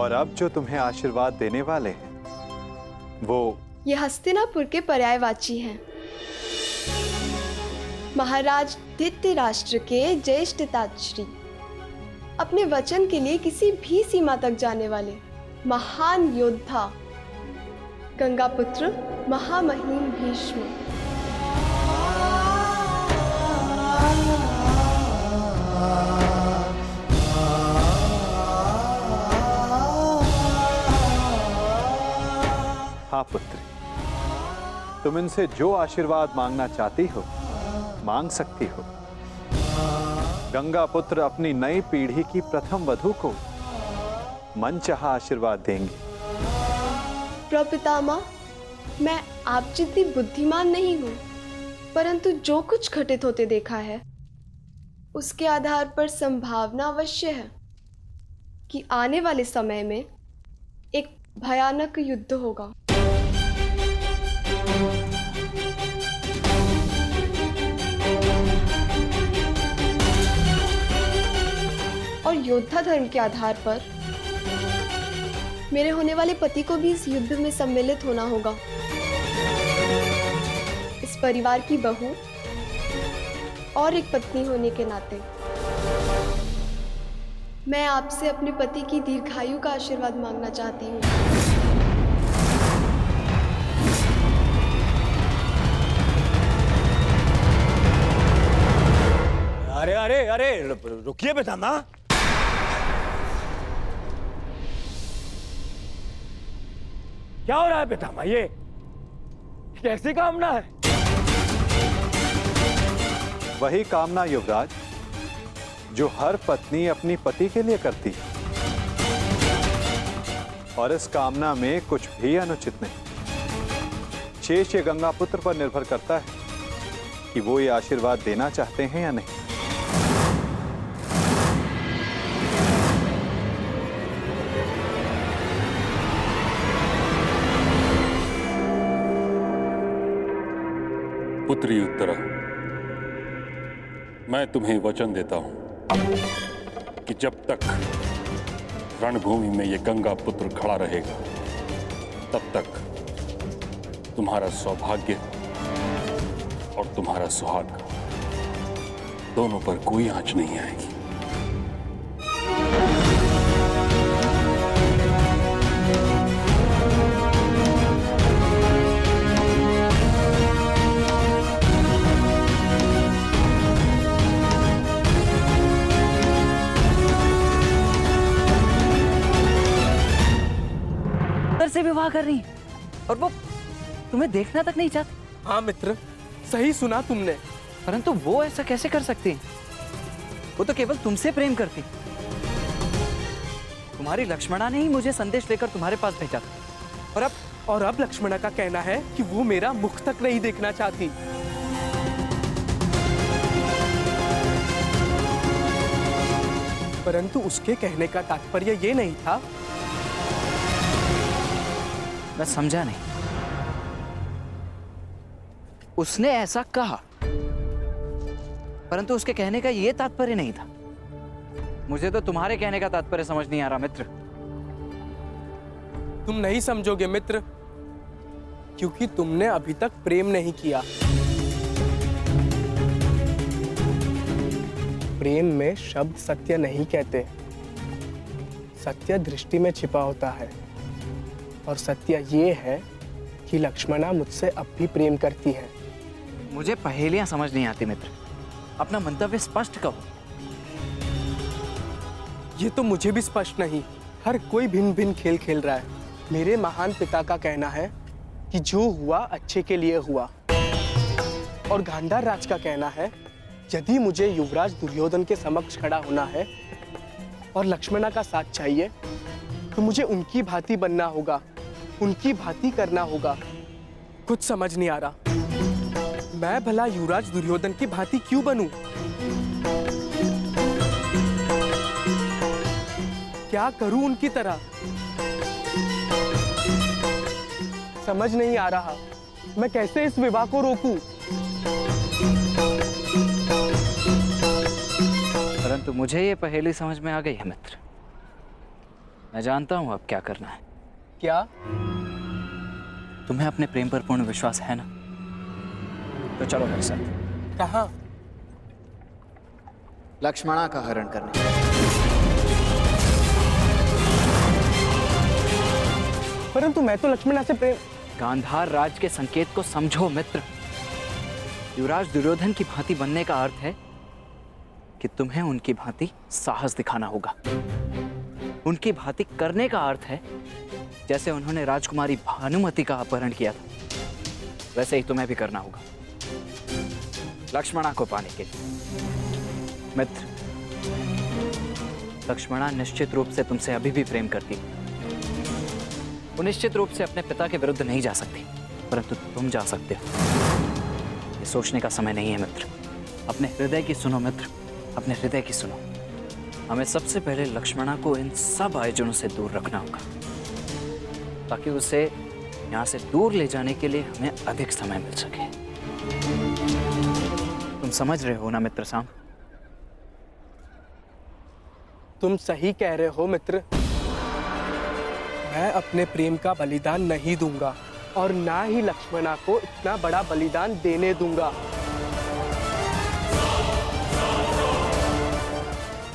और अब जो तुम्हें आशीर्वाद देने वाले हैं वो ये हस्तिनापुर के पर्यायवाची हैं। महाराज धृतराष्ट्र के ज्येष्ठताश्री, अपने वचन के लिए किसी भी सीमा तक जाने वाले महान योद्धा, गंगापुत्र महामहिम भीष्म। हाँ पुत्री, तुम इनसे जो आशीर्वाद मांगना चाहती हो मांग सकती हो। गंगा पुत्र अपनी नई पीढ़ी की प्रथम वधू को मनचाहा आशीर्वाद देंगे। प्रपितामह, मैं आप जितनी बुद्धिमान नहीं हूं, परंतु जो कुछ घटित होते देखा है उसके आधार पर संभावना अवश्य है कि आने वाले समय में एक भयानक युद्ध होगा। और योद्धा धर्म के आधार पर मेरे होने वाले पति को भी इस युद्ध में सम्मिलित होना होगा। इस परिवार की बहू और एक पत्नी होने के नाते मैं आपसे अपने पति की दीर्घायु का आशीर्वाद मांगना चाहती हूँ। अरे अरे अरे रुकिए पितामह। क्या हो रहा है पितामह? ये कैसी कामना है? वही कामना युवराज जो हर पत्नी अपनी पति के लिए करती है, और इस कामना में कुछ भी अनुचित नहीं। शेष ये गंगा पुत्र पर निर्भर करता है कि वो ये आशीर्वाद देना चाहते हैं या नहीं। पुत्री उत्तरा, मैं तुम्हें वचन देता हूं कि जब तक रणभूमि में ये गंगा पुत्र खड़ा रहेगा तब तक तुम्हारा सौभाग्य और तुम्हारा सुहाग दोनों पर कोई आंच नहीं आएगी। से विवाह कर रही है और वो तुम्हें देखना तक नहीं चाहती। हाँ मित्र, सही सुना तुमने। परंतु वो ऐसा कैसे कर सकती? वो तो केवल तुमसे प्रेम करती। तुम्हारी लक्ष्मणा ने ही मुझे संदेश लेकर तुम्हारे पास भेजा था। और अब लक्ष्मणा का कहना है कि वो मेरा मुख तक नहीं देखना चाहती। परंतु उसके कहने का तात्पर्य ये नहीं था। मैं समझा नहीं। उसने ऐसा कहा, परंतु उसके कहने का यह तात्पर्य नहीं था। मुझे तो तुम्हारे कहने का तात्पर्य समझ नहीं आ रहा मित्र। तुम नहीं समझोगे मित्र, क्योंकि तुमने अभी तक प्रेम नहीं किया। प्रेम में शब्द सत्य नहीं कहते। सत्य दृष्टि में छिपा होता है, और सत्य ये है कि लक्ष्मणा मुझसे अब भी प्रेम करती है। मुझे पहेलियां समझ नहीं आती मित्र, अपना मंतव्य स्पष्ट कहो। ये तो मुझे भी स्पष्ट नहीं। हर कोई भिन्न भिन्न खेल खेल रहा है। मेरे महान पिता का कहना है कि जो हुआ अच्छे के लिए हुआ, और गांधार राज का कहना है यदि मुझे युवराज दुर्योधन के समक्ष खड़ा होना है और लक्ष्मणा का साथ चाहिए तो मुझे उनकी भांति बनना होगा, उनकी भांति करना होगा। कुछ समझ नहीं आ रहा। मैं भला युवराज दुर्योधन की भांति क्यों बनूं? क्या करूं उनकी तरह? समझ नहीं आ रहा। मैं कैसे इस विवाह को रोकूं? परंतु मुझे ये पहेली समझ में आ गई है मित्र। मैं जानता हूं अब क्या करना है। क्या? तुम्हें अपने प्रेम पर पूर्ण विश्वास है ना? तो चलो मेरे साथ। कहाँ? लक्ष्मणा का हरण करने। परंतु मैं तो लक्ष्मणा से प्रेम। गांधार राज के संकेत को समझो मित्र। युवराज दुर्योधन की भांति बनने का अर्थ है कि तुम्हें उनकी भांति साहस दिखाना होगा। उनकी भांति करने का अर्थ है जैसे उन्होंने राजकुमारी भानुमति का अपहरण किया था, वैसे ही तुम्हें भी करना होगा लक्ष्मणा को पाने के लिए। मित्र, लक्ष्मणा निश्चित रूप से तुमसे अभी भी प्रेम करती है। वो निश्चित रूप से अपने पिता के विरुद्ध नहीं जा सकती, परंतु तुम जा सकते हो। ये सोचने का समय नहीं है मित्र। अपने हृदय की सुनो मित्र, अपने हृदय की सुनो। हमें सबसे पहले लक्ष्मणा को इन सब आयोजनों से दूर रखना होगा, ताकि उसे यहाँ से दूर ले जाने के लिए हमें अधिक समय मिल सके। तुम समझ रहे हो ना मित्र साम? तुम सही कह रहे हो मित्र। मैं अपने प्रेम का बलिदान नहीं दूंगा और ना ही लक्ष्मणा को इतना बड़ा बलिदान देने दूंगा।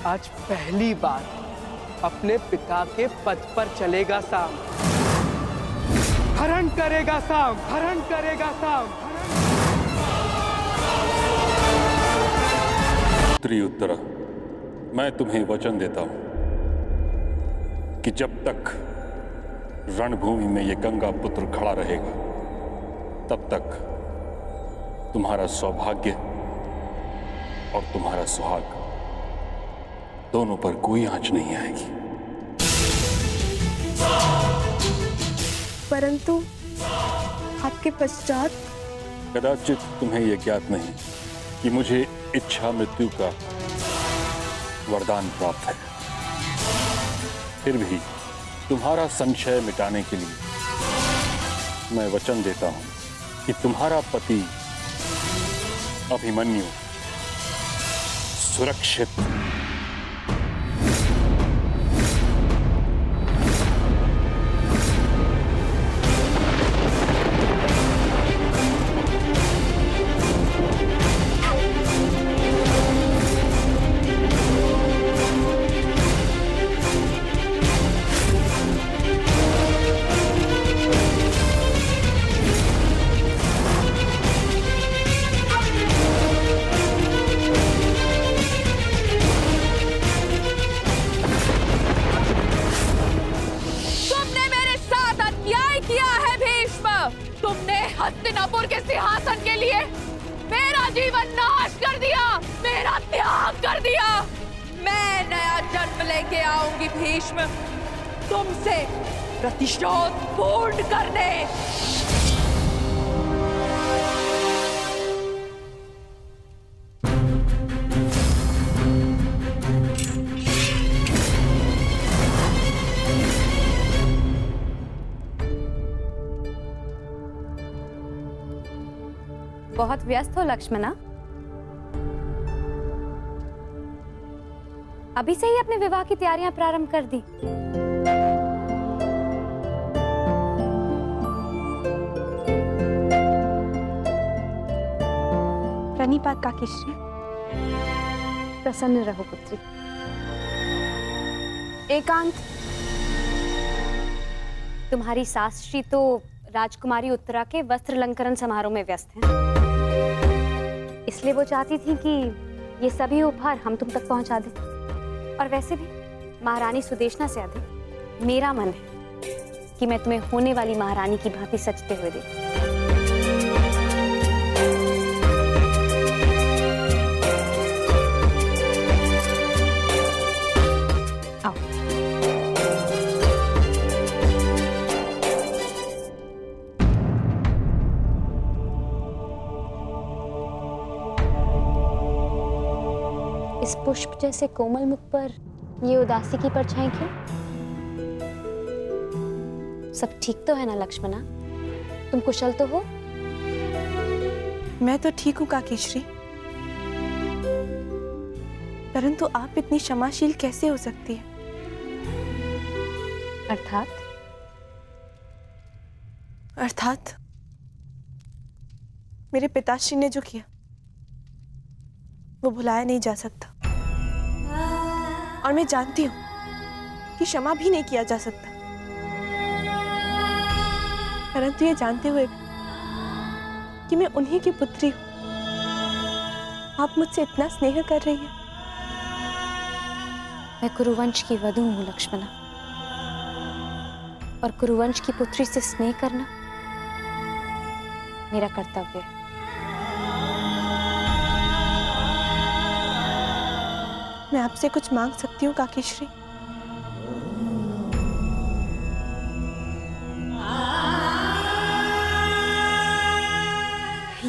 आज पहली बार अपने पिता के पद पर चलेगा साम। हरण करेगा साम, हरण करेगा साम। पुत्री उत्तरा, मैं तुम्हें वचन देता हूं कि जब तक रणभूमि में यह गंगा पुत्र खड़ा रहेगा, तब तक तुम्हारा सौभाग्य और तुम्हारा सुहाग दोनों पर कोई आंच नहीं आएगी। परंतु आपके पश्चात कदाचित तुम्हें यह ज्ञात नहीं कि मुझे इच्छा मृत्यु का वरदान प्राप्त है। फिर भी तुम्हारा संशय मिटाने के लिए मैं वचन देता हूं कि तुम्हारा पति अभिमन्यु सुरक्षित हस्तिनापुर के सिंहासन के लिए मेरा जीवन नाश कर दिया, मेरा त्याग कर दिया। मैं नया जन्म लेके आऊंगी भीष्म, तुमसे प्रतिशोध पूर्ण करने। बहुत व्यस्त हो लक्ष्मणा? अभी से ही अपने विवाह की तैयारियां प्रारंभ कर दी। प्रणिपात काकीश्री। प्रसन्न रहो पुत्री। एकांत। तुम्हारी सास श्री तो राजकुमारी उत्तरा के वस्त्र अलंकरण समारोह में व्यस्त हैं। इसलिए वो चाहती थी कि ये सभी उपहार हम तुम तक पहुंचा दें। और वैसे भी महारानी सुदेशना से अधिक मेरा मन है कि मैं तुम्हें होने वाली महारानी की भांति सजते हुए देखूं। इस पुष्प जैसे कोमल मुख पर ये उदासी की परछाई क्यों? सब ठीक तो है ना लक्ष्मणा? तुम कुशल तो हो? मैं तो ठीक हूँ काकीश्री, परंतु आप इतनी क्षमाशील कैसे हो सकती है? अर्थात मेरे पिताश्री ने जो किया वो भुलाया नहीं जा सकता, और मैं जानती हूं कि क्षमा भी नहीं किया जा सकता। परंतु ये जानते हुए भी कि मैं उन्हीं की पुत्री हूं, आप मुझसे इतना स्नेह कर रही हैं। मैं कुरुवंश की वधू हूं लक्ष्मणा, और कुरुवंश की पुत्री से स्नेह करना मेरा कर्तव्य है। मैं आपसे कुछ मांग सकती हूँ काकीश्री?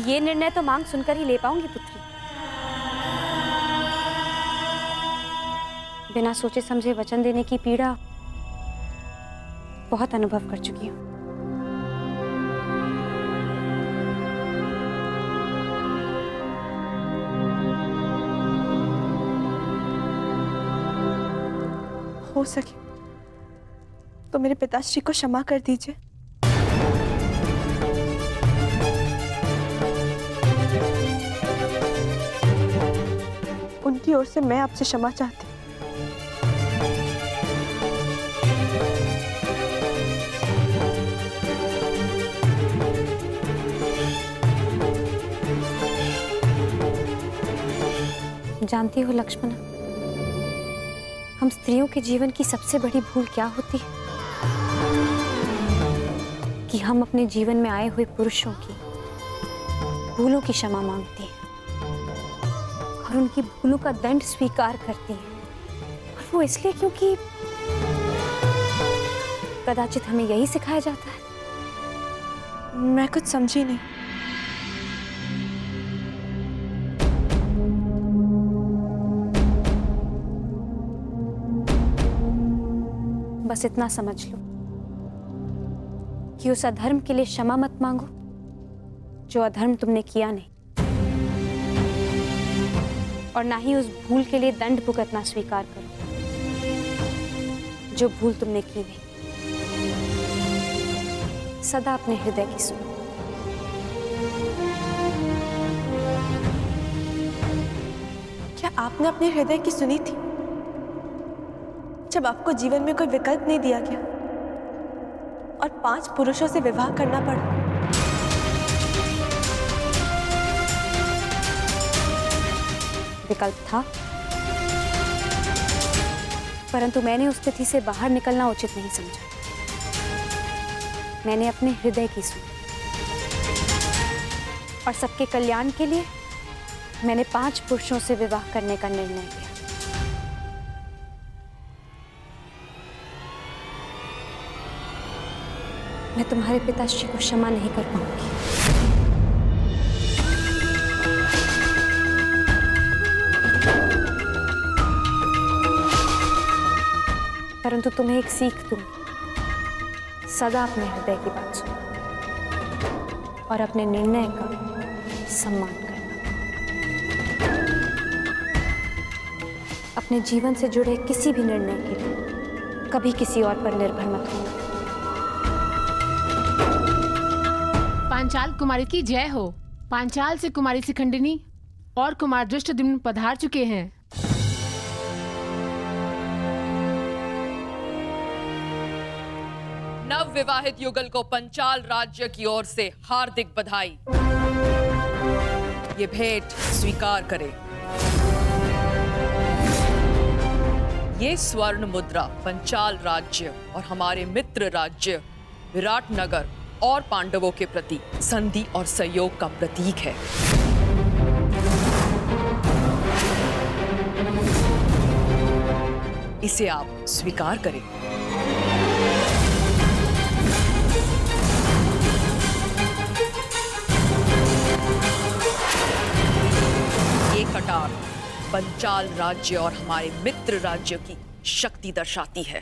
ये निर्णय तो मांग सुनकर ही ले पाऊंगी पुत्री। बिना सोचे समझे वचन देने की पीड़ा बहुत अनुभव कर चुकी हूँ। हो सके तो मेरे पिताश्री को क्षमा कर दीजिए। उनकी ओर से मैं आपसे क्षमा चाहती हूँ। जानती हो लक्ष्मणा, हम स्त्रियों के जीवन की सबसे बड़ी भूल क्या होती है? कि हम अपने जीवन में आए हुए पुरुषों की भूलों की क्षमा मांगती हैं और उनकी भूलों का दंड स्वीकार करती हैं, और वो इसलिए क्योंकि कदाचित हमें यही सिखाया जाता है। मैं कुछ समझी नहीं। बस इतना समझ लो कि उस अधर्म के लिए क्षमा मत मांगो जो अधर्म तुमने किया नहीं, और ना ही उस भूल के लिए दंड भुगतना स्वीकार करो जो भूल तुमने की नहीं। सदा अपने हृदय की सुनो। क्या आपने अपने हृदय की सुनी थी जब आपको जीवन में कोई विकल्प नहीं दिया गया और 5 पुरुषों से विवाह करना पड़ा? विकल्प था, परंतु मैंने उस स्थिति से बाहर निकलना उचित नहीं समझा। मैंने अपने हृदय की सुनी, और सबके कल्याण के लिए मैंने 5 पुरुषों से विवाह करने का निर्णय लिया। मैं तुम्हारे पिताश्री को क्षमा नहीं कर पाऊंगी। परंतु तुम्हें एक सीख दूंगी, सदा अपने हृदय की बात सुनो और अपने निर्णय का सम्मान करना। अपने जीवन से जुड़े किसी भी निर्णय के लिए कभी किसी और पर निर्भर मत होना। पांचाल कुमारी की जय हो। पांचाल से कुमारी शिखंडिनी और कुमार दृष्टद्युम्न पधार चुके हैं। नव विवाहित युगल को पंचाल राज्य की ओर से हार्दिक बधाई। ये भेंट स्वीकार करें। ये स्वर्ण मुद्रा पंचाल राज्य और हमारे मित्र राज्य विराटनगर और पांडवों के प्रति संधि और सहयोग का प्रतीक है। इसे आप स्वीकार करें। ये कटार पंचाल राज्य और हमारे मित्र राज्य की शक्ति दर्शाती है।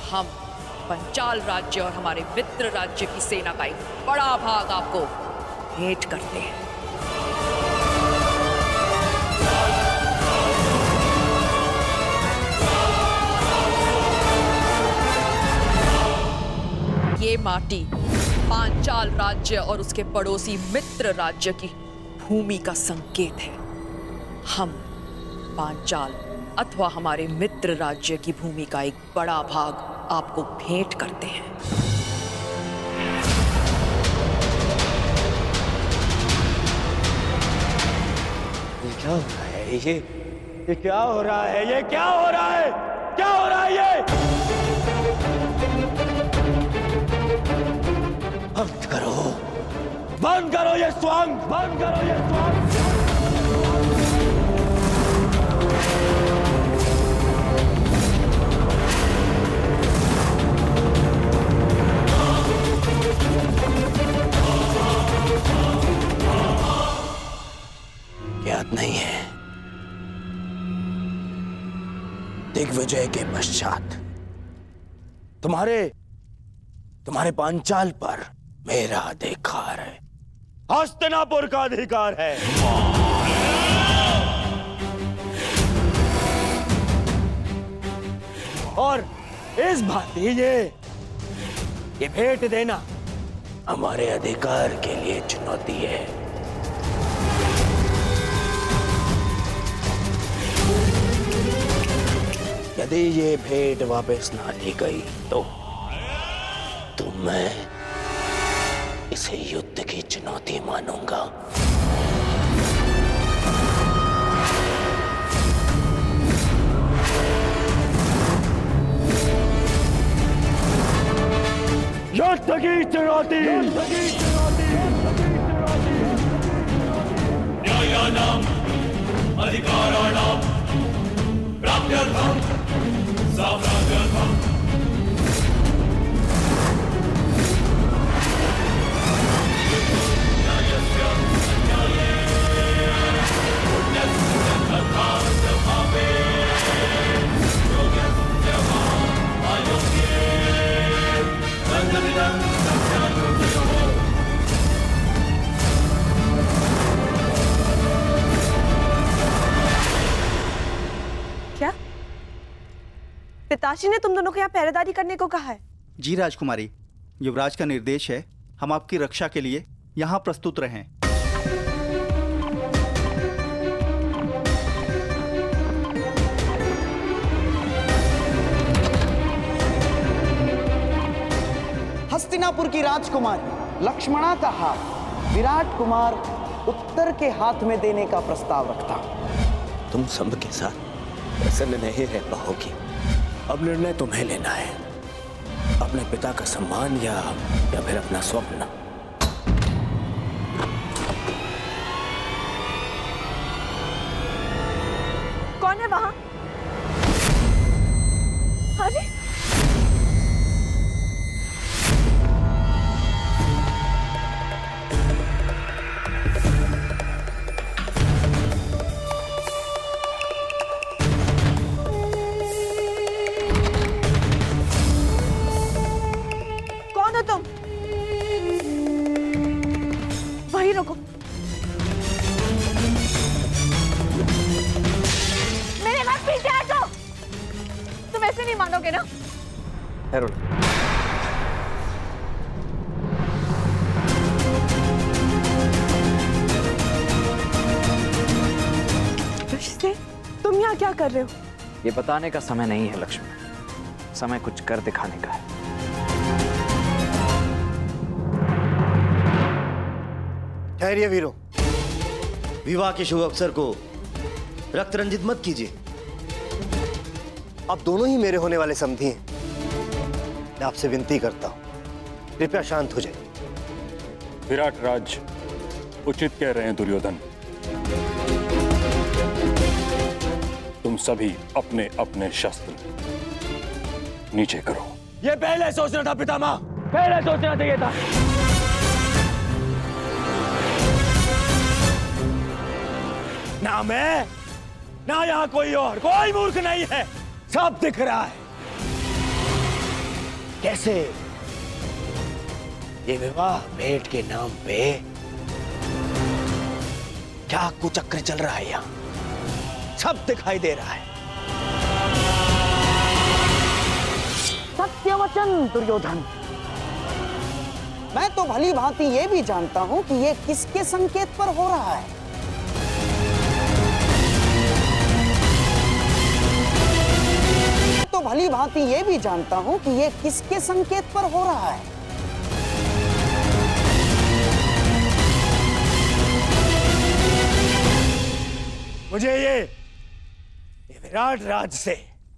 हम पंचाल राज्य और हमारे मित्र राज्य की सेना का एक बड़ा भाग आपको भेंट करते हैं। ये माटी पांचाल राज्य और उसके पड़ोसी मित्र राज्य की भूमि का संकेत है। हम पांचाल अथवा हमारे मित्र राज्य की भूमि का एक बड़ा भाग आपको भेंट करते हैं। क्या हो रहा है ये क्या हो रहा है? ये क्या हो रहा है? क्या हो रहा है ये? बंद करो ये स्वांग, बंद करो ये स्वांग। याद नहीं है, दिग्विजय के पश्चात तुम्हारे पांचाल पर मेरा अधिकार है। हस्तिनापुर का अधिकार है। और इस भांति ये भेंट देना हमारे अधिकार के लिए चुनौती है। यदि ये भेंट वापस ना ली गई तो मैं इसे युद्ध की चुनौती मानूंगा। युद्ध की चुनौती, न्यायानाम् अधिकाराणाम् प्राप्त्यर्थम् साम्राज्यर्थम् क्या पिताजी ने तुम दोनों को यहाँ पहरेदारी करने को कहा है? जी राजकुमारी, युवराज का निर्देश है, हम आपकी रक्षा के लिए यहाँ प्रस्तुत रहें। हस्तिनापुर की राजकुमारी लक्ष्मणा का हाथ विराट कुमार उत्तर के हाथ में देने का प्रस्ताव रखता हूं। तुम सब के साथ प्रसन्न नहीं रह पाओगी। अब निर्णय तुम्हें लेना है, अपने पिता का सम्मान या फिर अपना स्वप्न। कौन है वहां? अरे तुम वहीं रुको। मेरे बाद पीछे हटो। तुम ऐसे नहीं मानोगे ना? रिश्ते, तुम यहाँ क्या कर रहे हो? ये बताने का समय नहीं है लक्ष्मण, समय कुछ कर दिखाने का है। ठहरिए वीरों, विवाह के शुभ अवसर को रक्त रंजित मत कीजिए। आप दोनों ही मेरे होने वाले समधी हैं। मैं आपसे विनती करता हूं, कृपया शांत हो जाइए। विराट राज उचित कह रहे हैं दुर्योधन। तुम सभी अपने अपने शस्त्र नीचे करो। ये पहले सोचना था पितामह, पहले सोचना चाहिए था। ना मैं, ना यहां कोई और, कोई मूर्ख नहीं है, सब दिख रहा है। कैसे ये विवाह भेंट के नाम पे क्या कुचक्र चल रहा है, यहां सब दिखाई दे रहा है। सत्यवचन दुर्योधन, मैं तो भली भांति ये भी जानता हूं कि ये किसके संकेत पर हो रहा है। तो भली भांति ये भी जानता हूं कि ये किसके संकेत पर हो रहा है। मुझे ये विराट राज से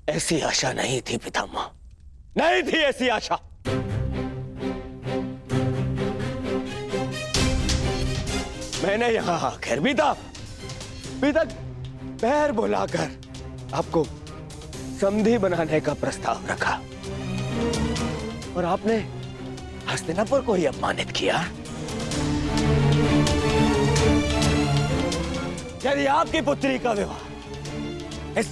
ऐसी आशा नहीं थी पितामह, नहीं थी ऐसी आशा। मैंने यहां आखिर भी तक पैर बुलाकर आपको समधी बनाने का प्रस्ताव रखा और आपने हस्तिनापुर को ही अपमानित किया। यदि आपकी पुत्री का विवाह इस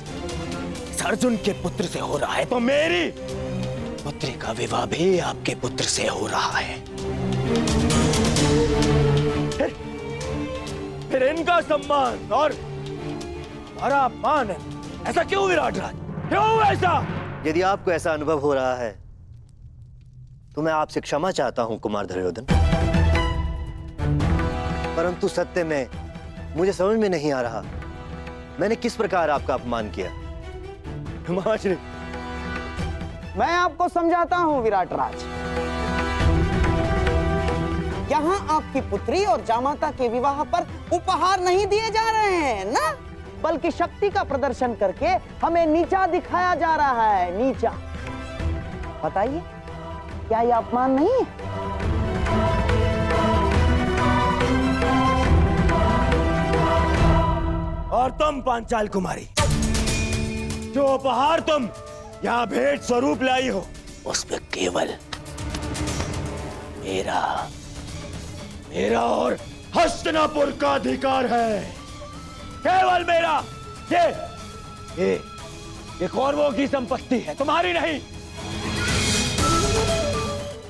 अर्जुन के पुत्र से हो रहा है तो मेरी पुत्री का विवाह भी आपके पुत्र से हो रहा है। फिर इनका सम्मान और हमारा अपमान है, ऐसा क्यों विराट राज, क्यों ऐसा? यदि आपको ऐसा अनुभव हो रहा है तो मैं आपसे क्षमा चाहता हूं कुमार दुर्योधन, परंतु सत्य में मुझे समझ में नहीं आ रहा मैंने किस प्रकार आपका अपमान किया। मैं आपको समझाता हूं विराट राज। यहाँ आपकी पुत्री और जामाता के विवाह पर उपहार नहीं दिए जा रहे हैं ना, बल्कि शक्ति का प्रदर्शन करके हमें नीचा दिखाया जा रहा है, नीचा। बताइए, क्या यह अपमान नहीं है? और तुम पांचाल कुमारी, जो उपहार तुम यहाँ भेंट स्वरूप लाई हो, उसमें केवल मेरा और हस्तिनापुर का अधिकार है, केवल मेरा। ये कौरवों की संपत्ति है, तुम्हारी नहीं।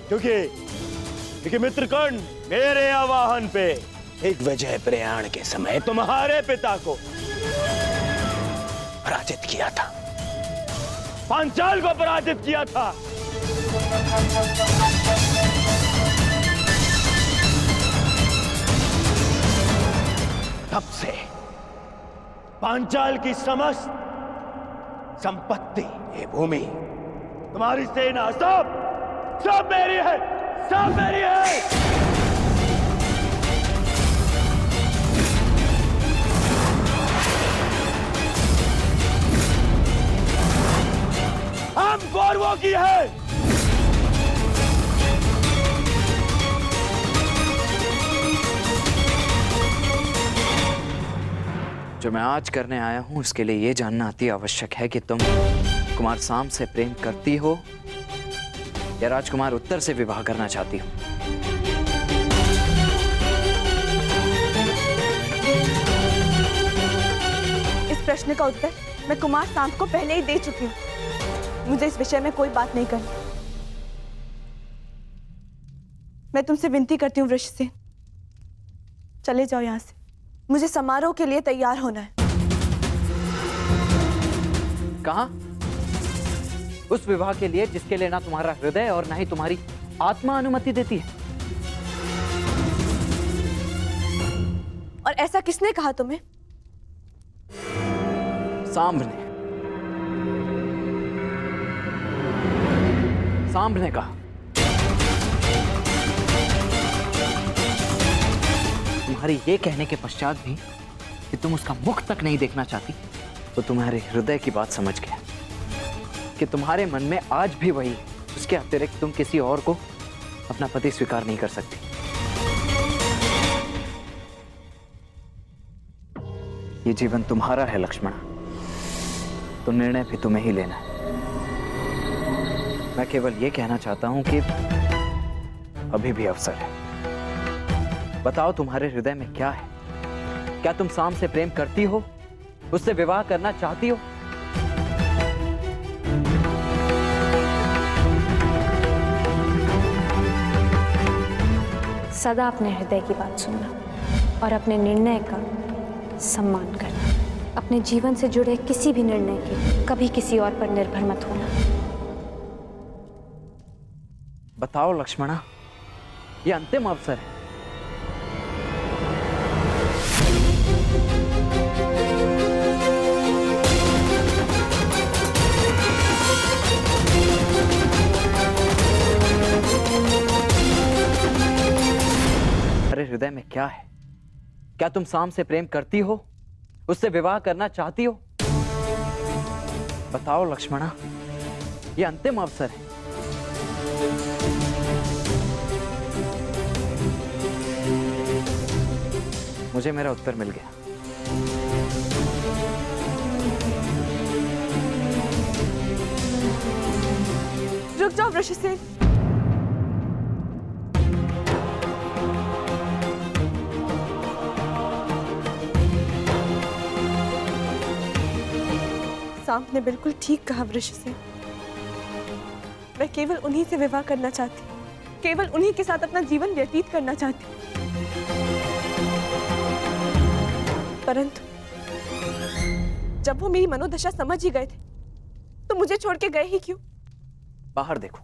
क्योंकि मित्रकर्ण मेरे आवाहन पे एक विजय प्रयाण के समय तुम्हारे पिता को पराजित किया था, पांचाल को पराजित किया था। तब से पांचाल की समस्त संपत्ति, ये भूमि, तुम्हारी सेना, सब मेरी है, सब मेरी है। हम कौरवों की है। जो मैं आज करने आया हूं उसके लिए यह जानना अति आवश्यक है कि तुम कुमार साम से प्रेम करती हो या राजकुमार उत्तर से विवाह करना चाहती हो। इस प्रश्न का उत्तर मैं कुमार सांप को पहले ही दे चुकी हूँ। मुझे इस विषय में कोई बात नहीं करनी। मैं तुमसे विनती करती हूँ वृष से, चले जाओ यहाँ से। मुझे समारोह के लिए तैयार होना है। कहाँ? उस विवाह के लिए जिसके लिए ना तुम्हारा हृदय और ना ही तुम्हारी आत्मा अनुमति देती है। और ऐसा किसने कहा तुम्हें? सांब ने। सांब ने कहा। तुम्हारे ये कहने के पश्चात भी कि तुम उसका मुख तक नहीं देखना चाहती, तो तुम्हारे हृदय की बात समझ गया कि तुम्हारे मन में आज भी वही, उसके अतिरिक्त तुम किसी और को अपना पति स्वीकार नहीं कर सकती। ये जीवन तुम्हारा है लक्ष्मण, तो निर्णय भी तुम्हें ही लेना है। मैं केवल ये कहना चाहता हूं कि अभी भी अवसर है। बताओ तुम्हारे हृदय में क्या है? क्या तुम साम से प्रेम करती हो, उससे विवाह करना चाहती हो? सदा अपने हृदय की बात सुनना और अपने निर्णय का सम्मान करना। अपने जीवन से जुड़े किसी भी निर्णय के कभी किसी और पर निर्भर मत होना। बताओ लक्ष्मणा, ये अंतिम अवसर है। अरे हृदय में क्या है? क्या तुम साम से प्रेम करती हो? उससे विवाह करना चाहती हो? बताओ लक्ष्मणा, ये अंतिम अवसर है। मुझे मेरा उत्तर मिल गया। रुक जाओ वृषसेन। सांप ने बिल्कुल ठीक कहा वृषसेन। मैं केवल उन्हीं से विवाह करना चाहती, केवल उन्हीं के साथ अपना जीवन व्यतीत करना चाहती। परंतु जब वो मेरी मनोदशा समझ ही गए थे तो मुझे छोड़ के गए ही क्यों? बाहर देखो।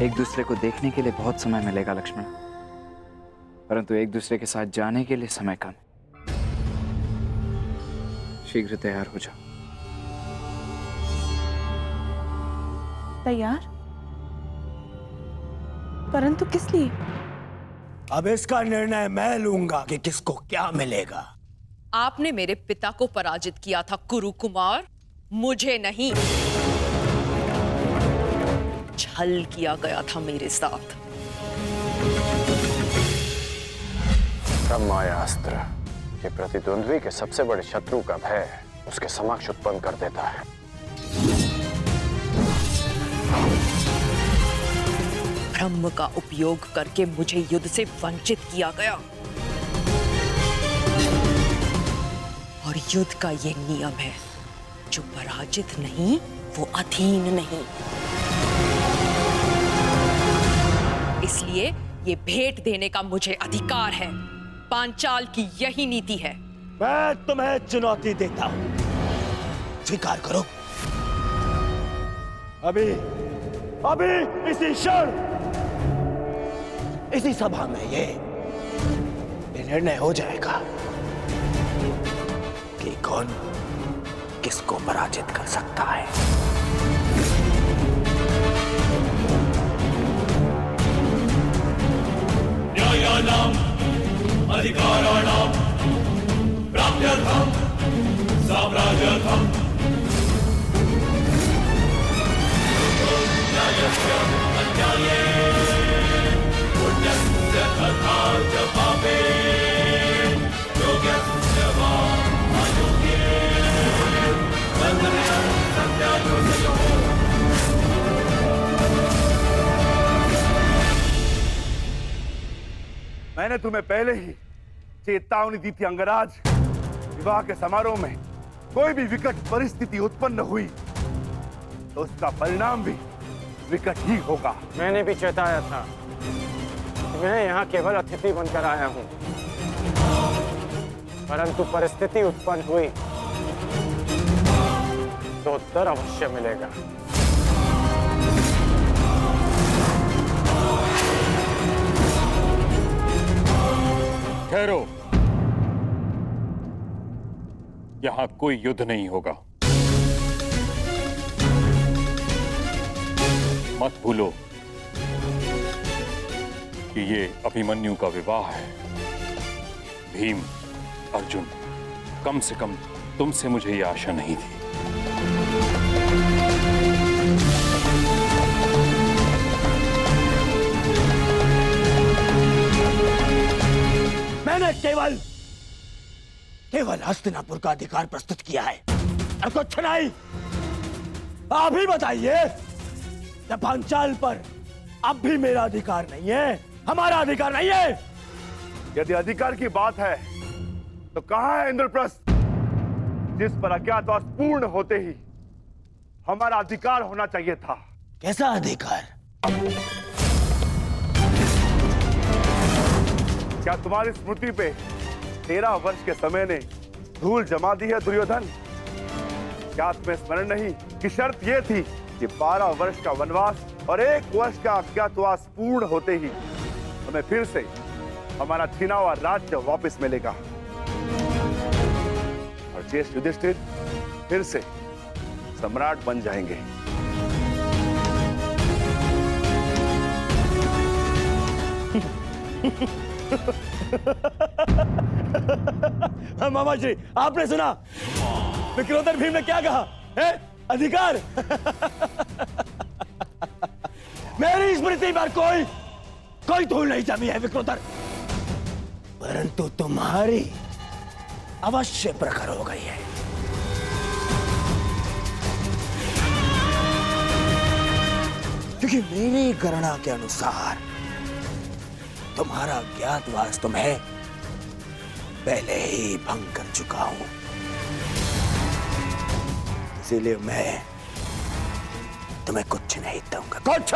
एक दूसरे को देखने के लिए बहुत समय मिलेगा लक्ष्मण, परंतु एक दूसरे के साथ जाने के लिए समय कम। शीघ्र तैयार हो जाओ। तैयार? परंतु किस लिए? अब इसका निर्णय मैं लूंगा कि किसको क्या मिलेगा। आपने मेरे पिता को पराजित किया था कुरु कुमार, मुझे नहीं। छल किया गया था मेरे साथ। ब्रह्मास्त्र के प्रतिद्वंद्वी के सबसे बड़े शत्रु का भय उसके समक्ष उत्पन्न कर देता है। ब्रह्म का उपयोग करके मुझे युद्ध से वंचित किया गया, और युद्ध का ये नियम है, जो पराजित नहीं वो अधीन नहीं। इसलिए ये भेंट देने का मुझे अधिकार है। पांचाल की यही नीति है। मैं तुम्हें चुनौती देता हूं, स्वीकार करो। अभी इसी क्षण इसी सभा में ये निर्णय हो जाएगा कि कौन किसको पराजित कर सकता है। न्यायानाम् अधिकाराणां प्राप्त्यर्थं साम्राज्यर्थं न्यायस्य अन्याये पुण्यस्य तथा च पापे योग्यस्य वा अयोग्ये बन्धने सत्यायोगयोः। मैंने तुम्हें पहले ही चेतावनी दी थी अंगराज, विवाह के समारोह में कोई भी विकट परिस्थिति उत्पन्न हुई तो उसका परिणाम भी विकट ही होगा। मैंने भी चेताया था कि मैं यहाँ केवल अतिथि बनकर आया हूँ, परंतु परिस्थिति उत्पन्न हुई तो उत्तर अवश्य मिलेगा। ठहरो, यहां कोई युद्ध नहीं होगा। मत भूलो कि ये अभिमन्यु का विवाह है। भीम, अर्जुन, कम से कम तुमसे मुझे ये आशा नहीं थी। मैंने केवल हस्तिनापुर का अधिकार प्रस्तुत किया है और कुछ नहीं। आप ही बताइए, जब पांचाल पर अब भी मेरा अधिकार नहीं है, हमारा अधिकार नहीं है। यदि अधिकार की बात है तो कहां है इंद्रप्रस्थ, जिस पर अज्ञातवास पूर्ण होते ही हमारा अधिकार होना चाहिए था। कैसा अधिकार? क्या तुम्हारी स्मृति पे 13 वर्ष के समय ने धूल जमा दी है दुर्योधन? क्या तुम्हें स्मरण नहीं कि शर्त यह थी कि 12 वर्ष का वनवास और 1 वर्ष का अज्ञातवास पूर्ण होते ही हमें फिर से हमारा छीना हुआ राज्य वापस मिलेगा और ज्येष्ठ युधिष्ठिर फिर से सम्राट बन जाएंगे। मामा जी, आपने सुना विक्रोधन भीम ने क्या कहा है? अधिकार। मेरी स्मृति पर कोई धूल नहीं जमी है विक्रोधन, परंतु तुम्हारी अवश्य प्रखर हो गई है। क्योंकि मेरी गणना के अनुसार तुम्हारा ज्ञातवास तुम्हें पहले ही भंग कर चुका हूं, इसीलिए मैं तुम्हें कुछ नहीं दूंगा। कुछ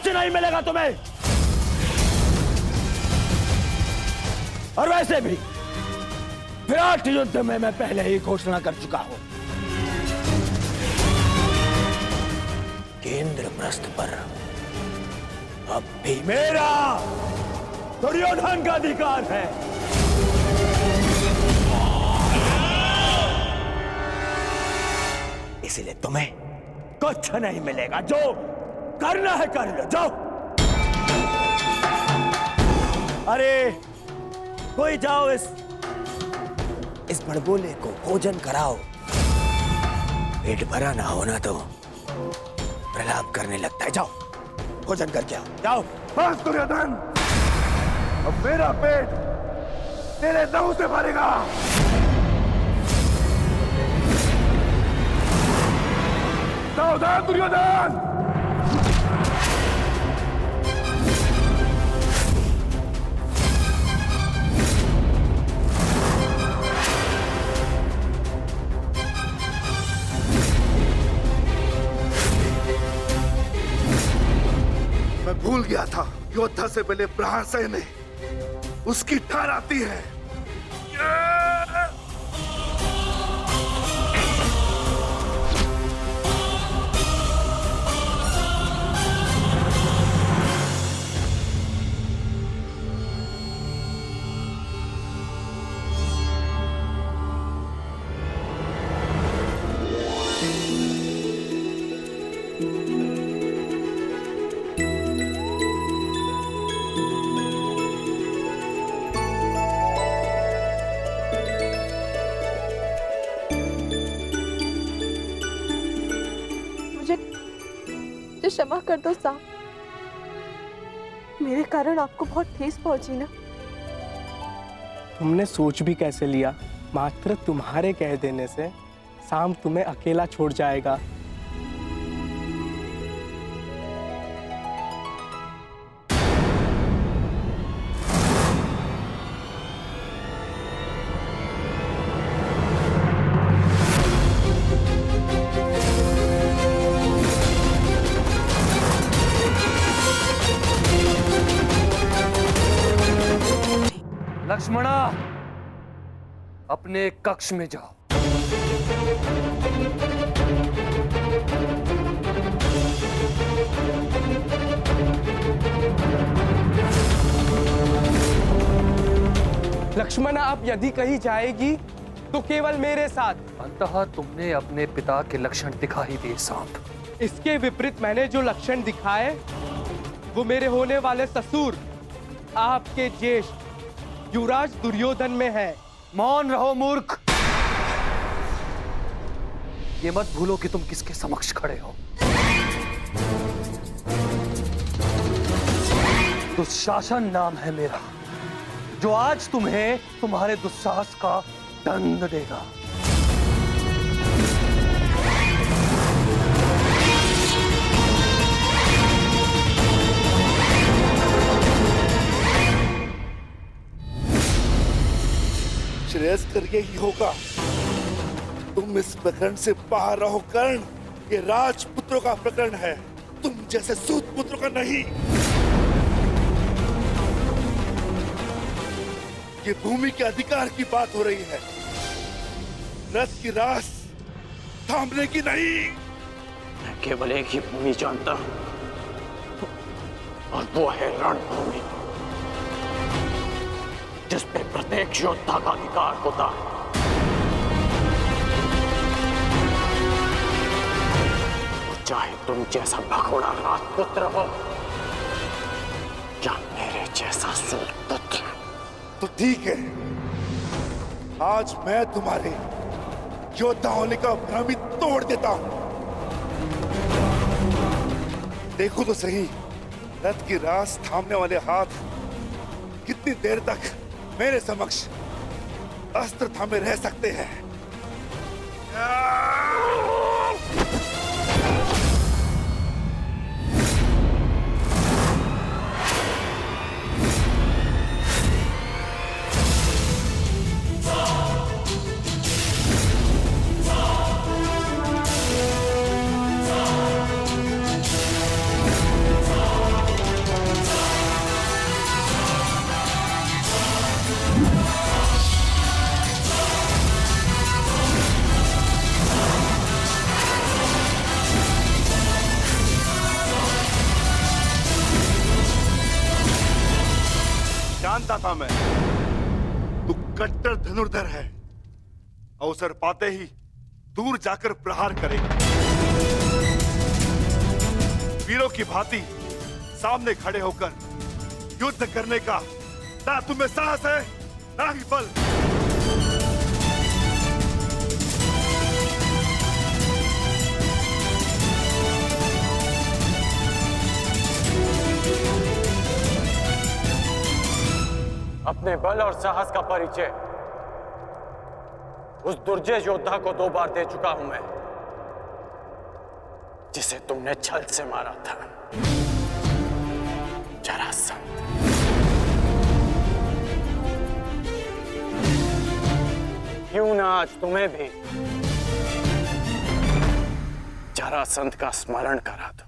नहीं मिलेगा तुम्हें। और वैसे भी विराट युद्ध में मैं पहले ही घोषणा कर चुका हूं कि इंद्रप्रस्थ पर अब भी मेरा दुर्योधन का अधिकार है। इसलिए तुम्हें कुछ नहीं मिलेगा। जो करना है कर लो, जाओ। अरे कोई जाओ, इस बड़बोले को भोजन कराओ। पेट भरा ना होना तो प्रलाप करने लगता है। जाओ भोजन करके आओ, जाओ। बस दुर्योधन, अब मेरा पेट तेरे लहू से भरेगा। सावधान दुर्योधन। मैं भूल गया था, योद्धा से पहले प्रहार सहने उसकी ठार आती है। क्षमा कर दो साहब, मेरे कारण आपको बहुत ठेस पहुंची ना। तुमने सोच भी कैसे लिया? मात्र तुम्हारे कह देने से शाम तुम्हें अकेला छोड़ जाएगा। लक्ष्मणा, अपने कक्ष में जाओ। लक्ष्मण, आप यदि कहीं जाएगी तो केवल मेरे साथ। अंततः तुमने अपने पिता के लक्षण दिखा ही दिए सांप। इसके विपरीत मैंने जो लक्षण दिखाए वो मेरे होने वाले ससुर, आपके ज्येष्ठ युवराज दुर्योधन में है। मौन रहो मूर्ख। ये मत भूलो कि तुम किसके समक्ष खड़े हो। दुशासन नाम है मेरा, जो आज तुम्हें तुम्हारे दुस्साहस का दंड देगा। श्रेयस्कर यही होगा, तुम इस प्रकरण से बाहर रहो कर्ण। ये राजपुत्रों का प्रकरण है, तुम जैसे सूत पुत्रों का नहीं। ये भूमि के अधिकार की बात हो रही है, रथ की रास थामने की नहीं। मैं केवल एक ही भूमि जानता हूं, और वो है रणभूमि, जिस पे प्रत्येक योद्धा का अधिकार होता है। चाहे तुम जैसा भगोड़ा राजपुत्र हो या मेरे जैसा सूत पुत्र। तो ठीक है, आज मैं तुम्हारे योद्धा होने का भ्रम ही तोड़ देता हूं। देखो तो सही, रथ की रास थामने वाले हाथ कितनी देर तक मेरे समक्ष अस्त्र थामे रह सकते हैं। जानता था मैं, तू कट्टर धनुर्धर है, अवसर पाते ही दूर जाकर प्रहार करेगा। वीरों की भांति सामने खड़े होकर युद्ध करने का ना तुम्हें साहस है, ना ही बल। अपने बल और साहस का परिचय उस दुर्जय योद्धा को 2 बार दे चुका हूं मैं, जिसे तुमने छल से मारा था, जरासंध। क्यों ना आज तुम्हें भी जरासंध का स्मरण करा दो।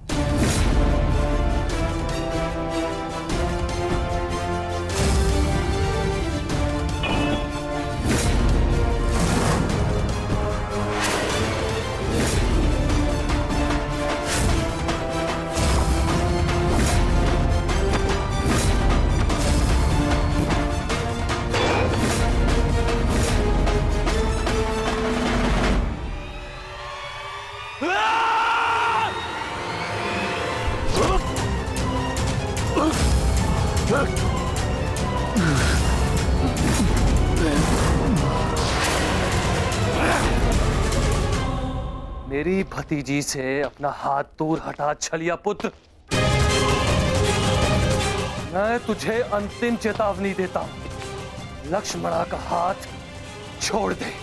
मेरी भतीजी से अपना हाथ दूर हटा छलिया पुत्र। मैं तुझे अंतिम चेतावनी देता हूं, लक्ष्मणा का हाथ छोड़ दे।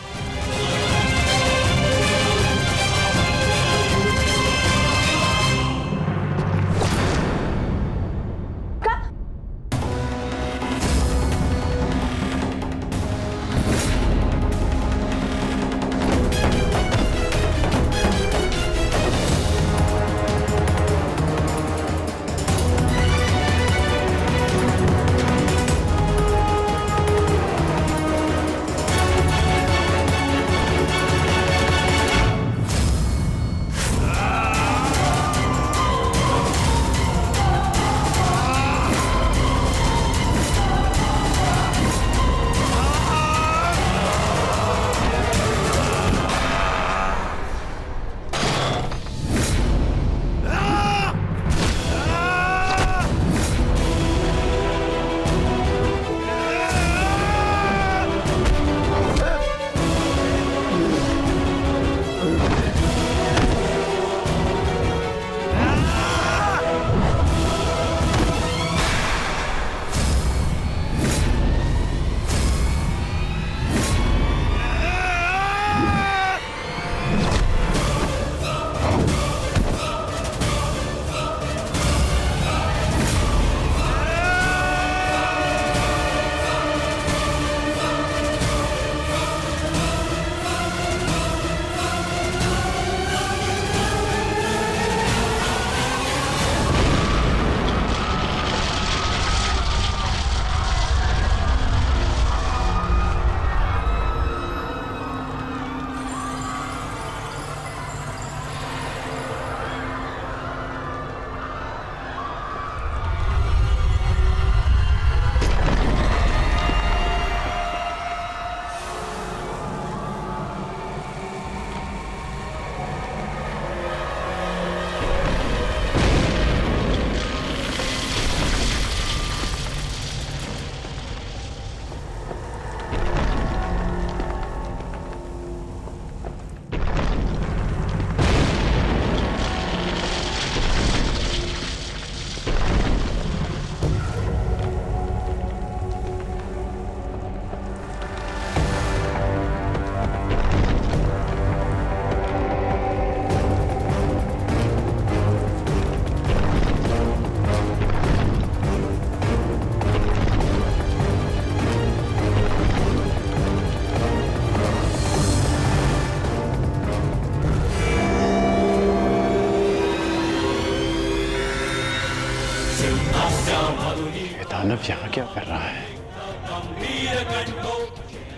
ये दानव यहाँ क्या कर रहा है?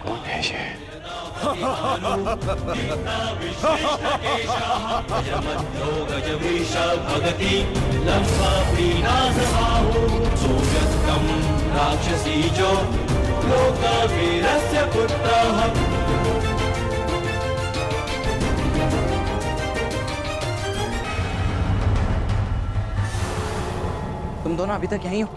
कौन है ये? राक्षसी जो लोकवीरस्य पुत्रः। तुम दोनों अभी तक यहीं हो?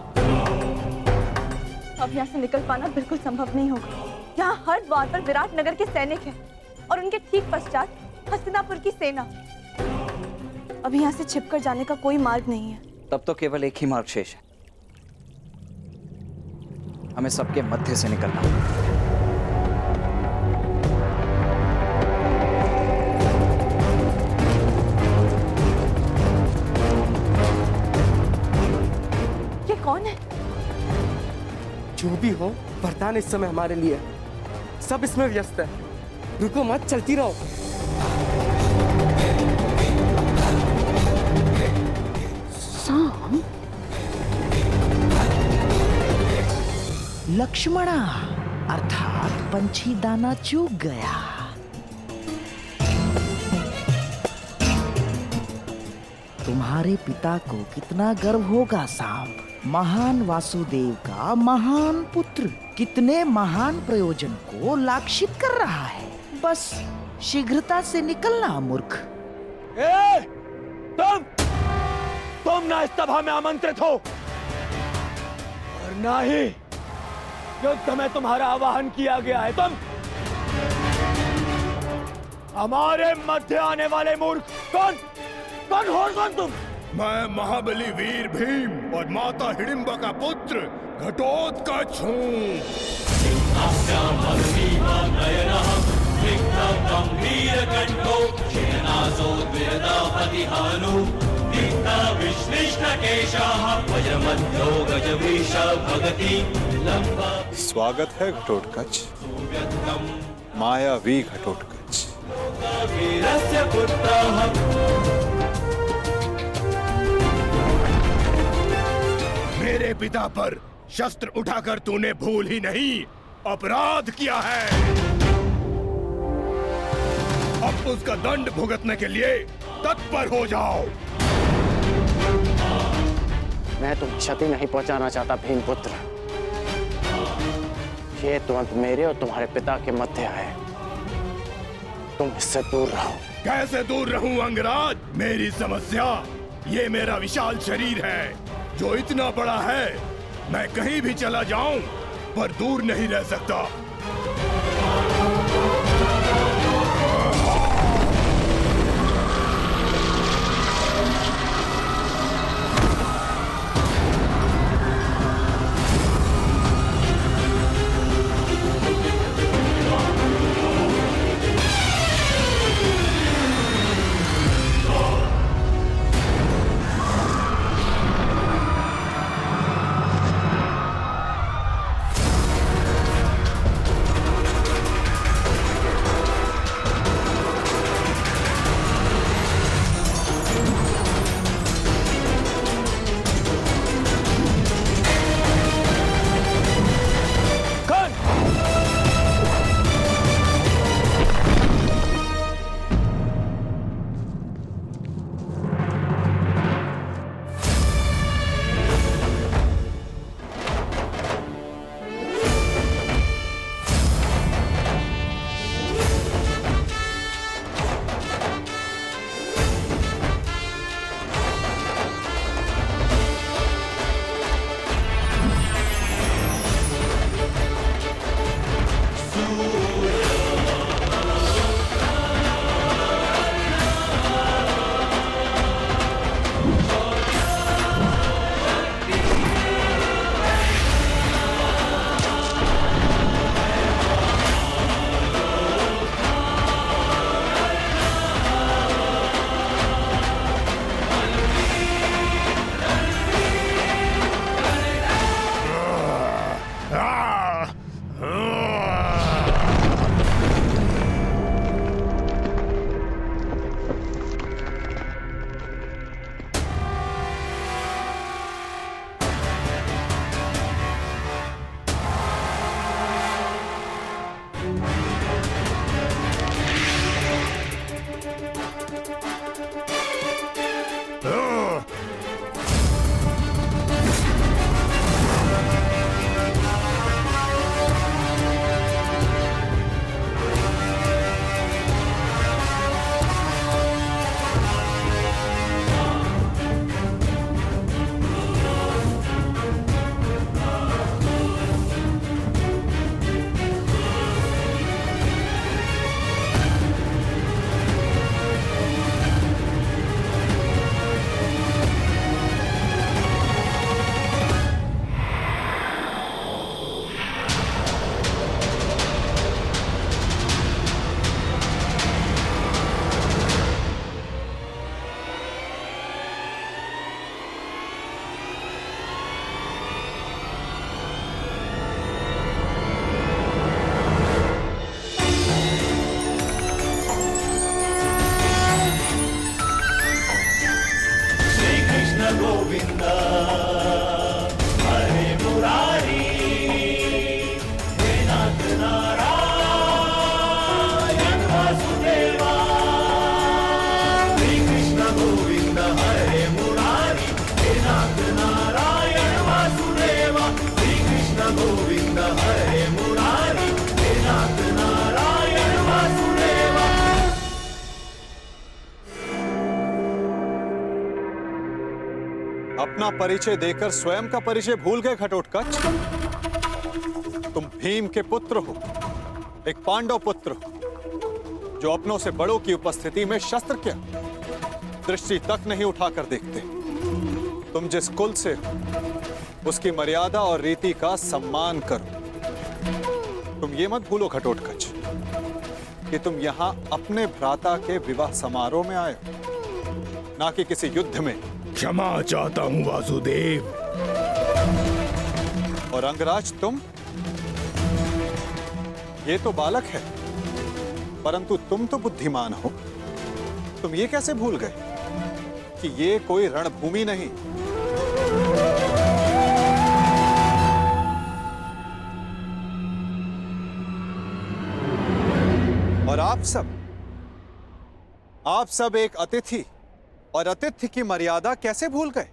अब यहाँ से निकल पाना बिल्कुल संभव नहीं होगा। यहाँ हर द्वार पर विराट नगर के सैनिक हैं और उनके ठीक पश्चात हस्तिनापुर की सेना। अब यहाँ से छिपकर जाने का कोई मार्ग नहीं है। तब तो केवल एक ही मार्ग शेष है, हमें सबके मध्य से निकलना। ये कौन है? जो भी हो, वरदान इस समय हमारे लिए है। सब इसमें व्यस्त है। रुको मत, चलती रहो। सांप? लक्ष्मणा अर्थात पंछी दाना चूक गया। तुम्हारे पिता को कितना गर्व होगा सांप, महान वासुदेव का महान पुत्र कितने महान प्रयोजन को लाक्षित कर रहा है। बस शीघ्रता से निकलना मूर्ख। तुम ना इस सभा में आमंत्रित हो और ना ही युद्ध में तुम्हारा आवाहन किया गया है। तुम हमारे मध्य आने वाले मूर्ख कौन हो? कौन तुम? मैं महाबली वीर भीम और माता हिडिंबा का पुत्र घटोत्कच हूँ। स्वागत है घटोत्कच, मायावी घटोत्कच। मेरे पिता पर शस्त्र उठाकर तूने भूल ही नहीं अपराध किया है। अब उसका दंड भुगतने के लिए तत्पर हो जाओ। मैं तुम्हें क्षति नहीं पहुंचाना चाहता भीमपुत्र। ये तुरंत मेरे और तुम्हारे पिता के मध्य है, तुम इससे दूर रहो। कैसे दूर रहूं अंगराज? मेरी समस्या ये मेरा विशाल शरीर है जो इतना बड़ा है मैं कहीं भी चला जाऊं पर दूर नहीं रह सकता। गोविंद हरे मुरारी हे नाथ नारायण वासुदेवा श्री कृष्ण गोविंद हरे मुरारी हे नाथ नारायण वासुदेवा श्री कृष्ण गोविंद हरे मुरारी हे नाथ नारायण वासुदेवा। अपना परिचय देकर स्वयं का परिचय भूल गए घटोत्कच? तुम भीम के पुत्र हो, एक पांडव पुत्र हो, जो अपनों से बड़ों की उपस्थिति में शस्त्र क्या दृष्टि तक नहीं उठाकर देखते। तुम जिस कुल से हो, उसकी मर्यादा और रीति का सम्मान करो। तुम ये मत भूलो घटोत्कच कि तुम यहां अपने भ्राता के विवाह समारोह में आए हो, ना कि किसी युद्ध में। क्षमा चाहता हूं वासुदेव। और अंगराज तुम, ये तो बालक है, परंतु तुम तो बुद्धिमान हो। तुम ये कैसे भूल गए कि ये कोई रणभूमि नहीं, और आप सब एक अतिथि और अतिथि की मर्यादा कैसे भूल गए?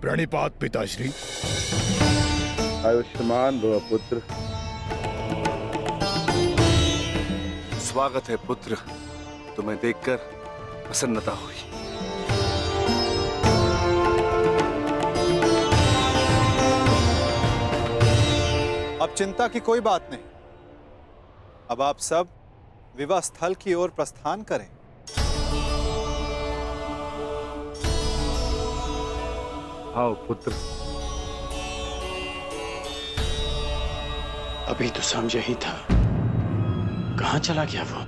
प्रणिपात पिताश्री। आयुष्मान भव पुत्र। स्वागत है पुत्र, तुम्हें देखकर प्रसन्नता हुई। अब चिंता की कोई बात नहीं। अब आप सब विवाह स्थल की ओर प्रस्थान करें। आओ पुत्र। अभी तो समझा ही था, कहां चला गया वो?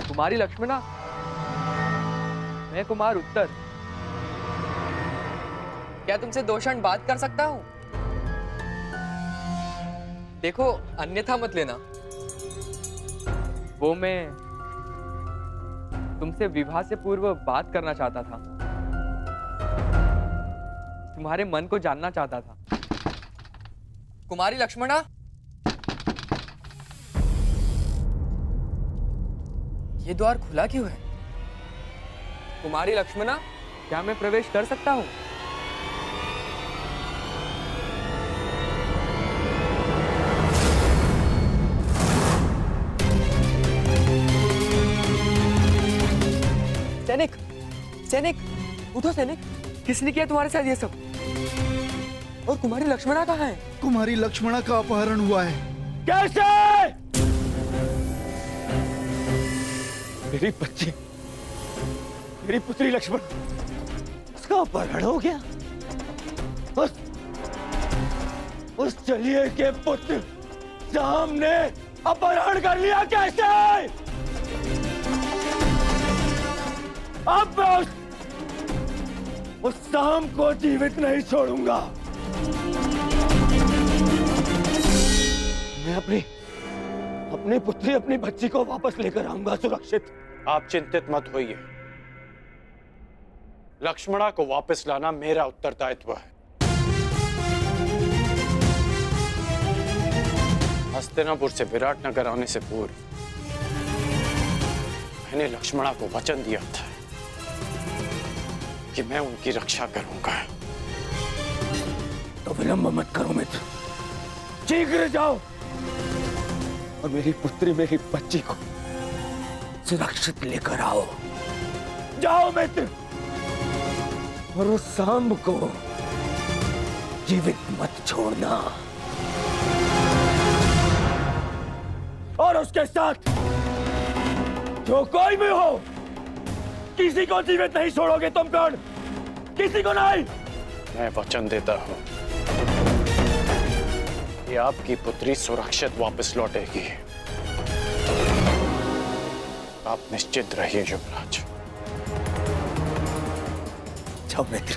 कुमारी लक्ष्मणा, मैं कुमार उत्तर। क्या तुमसे दो क्षण बात कर सकता हूं? देखो, अन्यथा मत लेना। वो मैं तुमसे विवाह से पूर्व बात करना चाहता था, तुम्हारे मन को जानना चाहता था। कुमारी लक्ष्मणा, ये द्वार खुला क्यों है? कुमारी लक्ष्मणा, क्या मैं प्रवेश कर सकता हूं? सैनिक, सैनिक, उठो सैनिक। किसने किया तुम्हारे साथ ये सब? और कुमारी लक्ष्मणा कहाँ है? कुमारी लक्ष्मणा का अपहरण हुआ है। कैसे? मेरी बच्ची, मेरी पुत्री लक्ष्मण, उसका अपहरण हो गया। उस चलिए के पुत्र शाम ने अपहरण कर लिया। कैसे? अब मैं उस शाम को जीवित नहीं छोड़ूंगा। मैं अपनी पुत्री, अपनी बच्ची को वापस लेकर आऊंगा सुरक्षित। आप चिंतित मत होइए, लक्ष्मणा को वापस लाना मेरा उत्तरदायित्व है। हस्तिनापुर से विराटनगर आने से पूर्व मैंने लक्ष्मणा को वचन दिया था कि मैं उनकी रक्षा करूंगा। तो विलंब मत करो मित्र, शीघ्र जाओ और मेरी पुत्री, मेरी बच्ची को सुरक्षित लेकर आओ। जाओ मित्र। और उस सांब को जीवित मत छोड़ना। और उसके साथ जो कोई भी हो, किसी को जीवित नहीं छोड़ोगे तुम कर्ण, किसी को नहीं। मैं वचन देता हूं कि आपकी पुत्री सुरक्षित वापस लौटेगी। आप निश्चित रहिए युवराज। जाओ मित्र।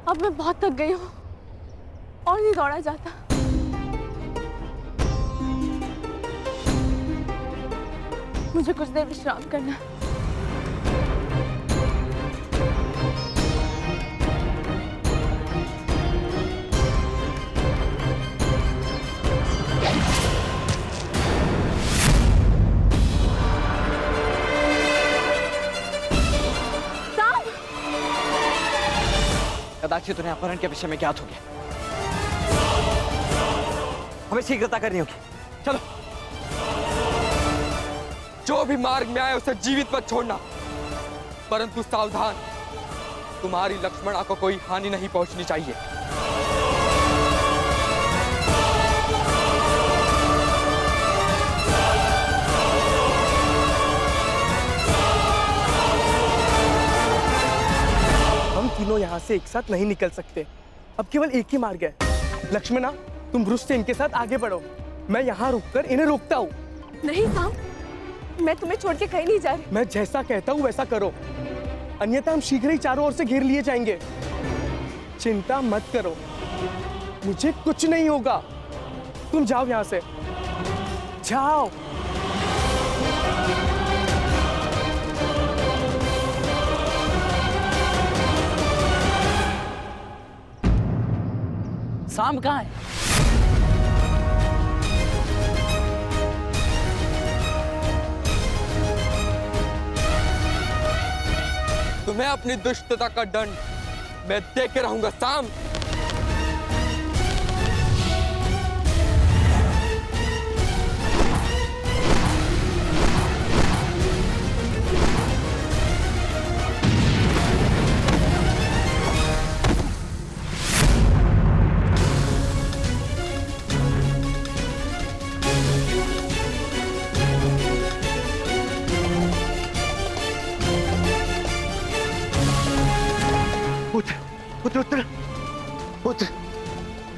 अब मैं बहुत थक गई हूँ और नहीं दौड़ा जाता। मुझे कुछ देर विश्राम करना है। कदाचित उन्हें अपहरण के विषय में ज्ञात हो गया। हमें शीघ्रता करनी होगी। चलो। जो भी मार्ग में आए उसे जीवित मत छोड़ना, परंतु सावधान, तुम्हारी लक्ष्मणा को कोई हानि नहीं पहुंचनी चाहिए। हम तीनों यहाँ से एक साथ नहीं निकल सकते। अब केवल एक ही मार्ग है। लक्ष्मणा, तुम ब्रुश से इनके साथ आगे बढ़ो, मैं यहाँ रुककर इन्हें रोकता हूँ। नहीं साम, मैं तुम्हें छोड़ के कहीं नहीं जा रही। मैं जैसा कहता हूँ वैसा करो, अन्यथा हम शीघ्र ही चारों ओर से घेर लिए जाएंगे। चिंता मत करो, मुझे कुछ नहीं होगा। तुम जाओ यहाँ से, जाओ। सांब कहाँ है? तुम्हें अपनी दुष्टता का दंड मैं दे के रहूंगा सांब। पुत्र उत्तर, पुत्र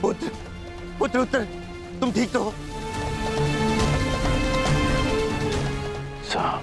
पुत्र पुत्र उत्तर, तुम ठीक तो हो? साम,